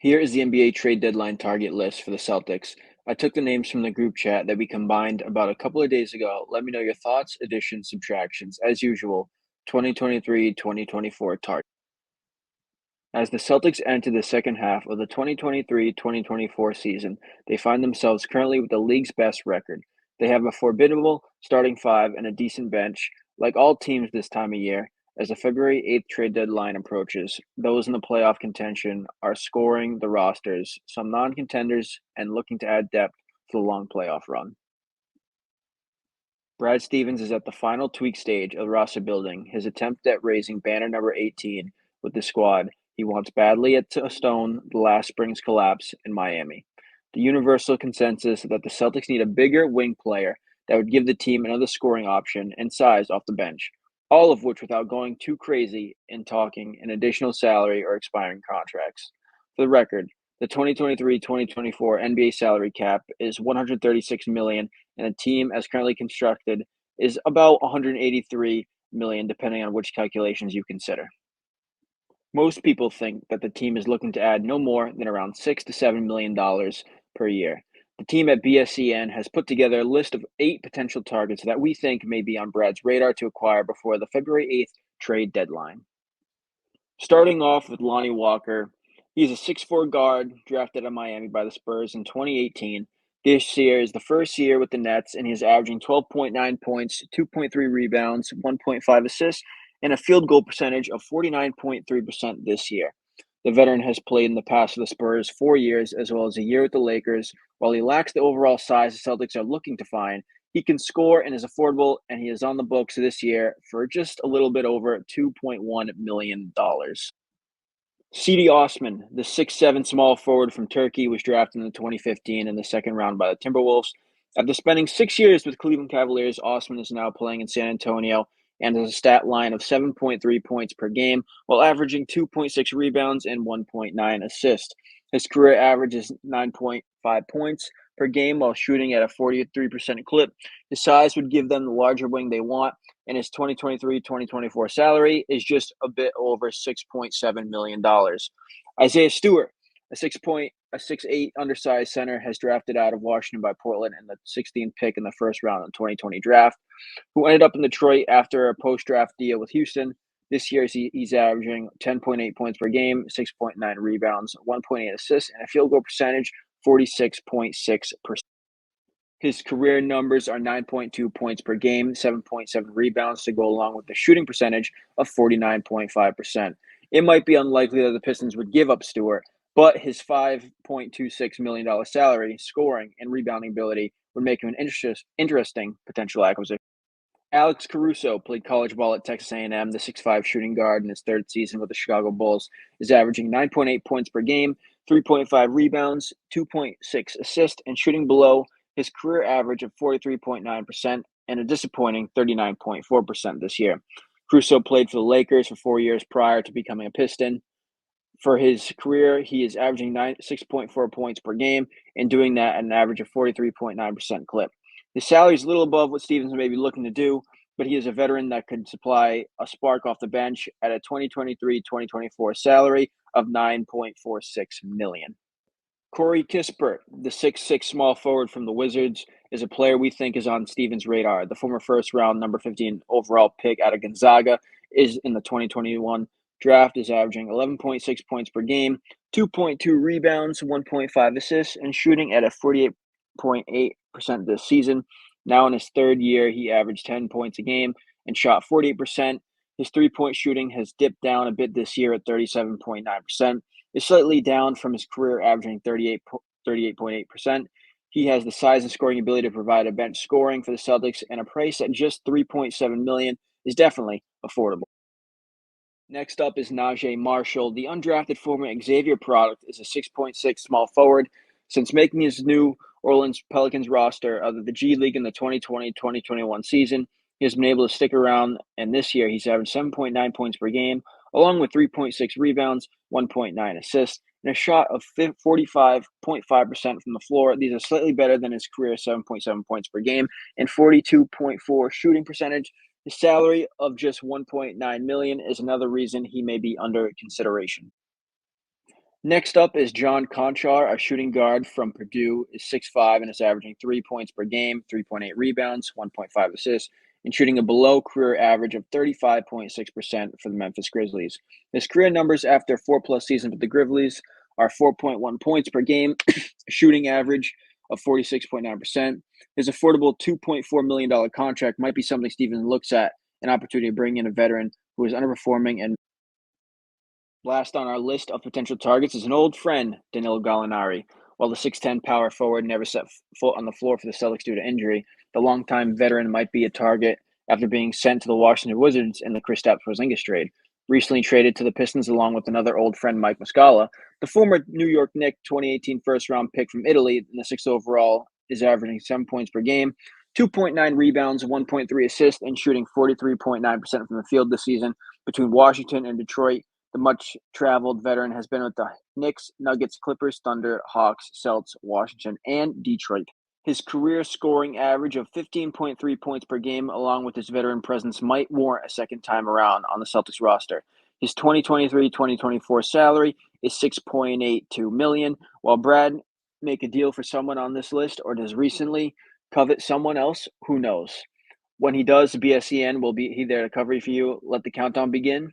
Here is the NBA trade deadline target list for the Celtics. I took the names from the group chat that we combined about a couple of days ago. Let me know your thoughts, additions, subtractions. As usual, 2023-2024 target. As the Celtics enter the second half of the 2023-2024 season, they find themselves currently with the league's best record. They have a formidable starting five and a decent bench, like all teams this time of year. As the February 8th trade deadline approaches, those in the playoff contention are scoring the rosters, some non-contenders, and looking to add depth for the long playoff run. Brad Stevens is at the final tweak stage of roster building, his attempt at raising banner number 18 with the squad he wants badly at to stone the last spring's collapse in Miami. The universal consensus is that the Celtics need a bigger wing player that would give the team another scoring option and size off the bench, all of which without going too crazy in talking an additional salary or expiring contracts. For the record, the 2023-2024 NBA salary cap is $136 million and the team as currently constructed is about 183 million depending on which calculations you consider. Most people think that the team is looking to add no more than around $6 to $7 million per year. The team at BSCN has put together a list of 8 potential targets that we think may be on Brad's radar to acquire before the February 8th trade deadline. Starting off with Lonnie Walker, he's a 6'4" guard drafted at Miami by the Spurs in 2018. This year is the first year with the Nets, and he's averaging 12.9 points, 2.3 rebounds, 1.5 assists, and a field goal percentage of 49.3% this year. The veteran has played in the past for the Spurs 4 years, as well as a year with the Lakers. While he lacks the overall size the Celtics are looking to find, he can score and is affordable, and he is on the books this year for just a little bit over $2.1 million. C.D. Osman, the 6'7" small forward from Turkey, was drafted in 2015 in the second round by the Timberwolves. After spending 6 years with Cleveland Cavaliers, Osman is now playing in San Antonio and has a stat line of 7.3 points per game while averaging 2.6 rebounds and 1.9 assists. His career average is 9.5 points per game while shooting at a 43% clip. His size would give them the larger wing they want, and his 2023-2024 salary is just a bit over $6.7 million. Isaiah Stewart, a 6'8" undersized center, has drafted out of Washington by Portland in the 16th pick in the first round of the 2020 draft, who ended up in Detroit after a post-draft deal with Houston. This year, he's averaging 10.8 points per game, 6.9 rebounds, 1.8 assists, and a field goal percentage 46.6%. His career numbers are 9.2 points per game, 7.7 rebounds to go along with the shooting percentage of 49.5%. It might be unlikely that the Pistons would give up Stewart, but his $5.26 million salary, scoring, and rebounding ability would make him an interesting potential acquisition. Alex Caruso played college ball at Texas A&M. The 6'5" shooting guard in his third season with the Chicago Bulls is averaging 9.8 points per game, 3.5 rebounds, 2.6 assists, and shooting below his career average of 43.9% and a disappointing 39.4% this year. Caruso played for the Lakers for 4 years prior to becoming a Piston. For his career, he is averaging 6.4 points per game and doing that at an average of 43.9% clip. His salary is a little above what Stevens may be looking to do, but he is a veteran that could supply a spark off the bench at a 2023-2024 salary of $9.46 million. Corey Kispert, the 6'6" small forward from the Wizards, is a player we think is on Stevens' radar. The former first-round number 15 overall pick out of Gonzaga is in the 2021 draft, is averaging 11.6 points per game, 2.2 rebounds, 1.5 assists, and shooting at a 48.8% this season. Now in his third year, he averaged 10 points a game and shot 48%. His three-point shooting has dipped down a bit this year at 37.9%. Is slightly down from his career averaging 38.8%. He has the size and scoring ability to provide a bench scoring for the Celtics, and a price at just $3.7 million is definitely affordable. Next up is Najee Marshall. The undrafted former Xavier product is a 6.6 small forward. Since making his New Orleans Pelicans roster of the G League in the 2020-2021 season, he has been able to stick around, and this year he's averaged 7.9 points per game, along with 3.6 rebounds, 1.9 assists, and a shot of 45.5% from the floor. These are slightly better than his career 7.7 points per game and 42.4 shooting percentage. His salary of just $1.9 million is another reason he may be under consideration. Next up is John Conchar, a shooting guard from Purdue, is 6'5" and is averaging 3 points per game, 3.8 rebounds, 1.5 assists, and shooting a below career average of 35.6% for the Memphis Grizzlies. His career numbers after 4+ seasons with the Grizzlies are 4.1 points per game, a shooting average of 46.9%. His affordable $2.4 million contract might be something Steven looks at, an opportunity to bring in a veteran who is underperforming. And last on our list of potential targets is an old friend, Danilo Gallinari. While the 6'10" power forward never set foot on the floor for the Celtics due to injury, the longtime veteran might be a target after being sent to the Washington Wizards in the Kristaps Porzingis trade. Recently traded to the Pistons along with another old friend, Mike Muscala, the former New York Knicks 2018 first-round pick from Italy in the 6th overall is averaging 7 points per game, 2.9 rebounds, 1.3 assists, and shooting 43.9% from the field this season. Between Washington and Detroit, the much-traveled veteran has been with the Knicks, Nuggets, Clippers, Thunder, Hawks, Celtics, Washington, and Detroit. His career scoring average of 15.3 points per game, along with his veteran presence, might warrant a second time around on the Celtics roster. His 2023-2024 salary is $6.82 million. While Brad make a deal for someone on this list or does recently covet someone else, who knows? When he does, BSEN will be there to cover for you. Let the countdown begin.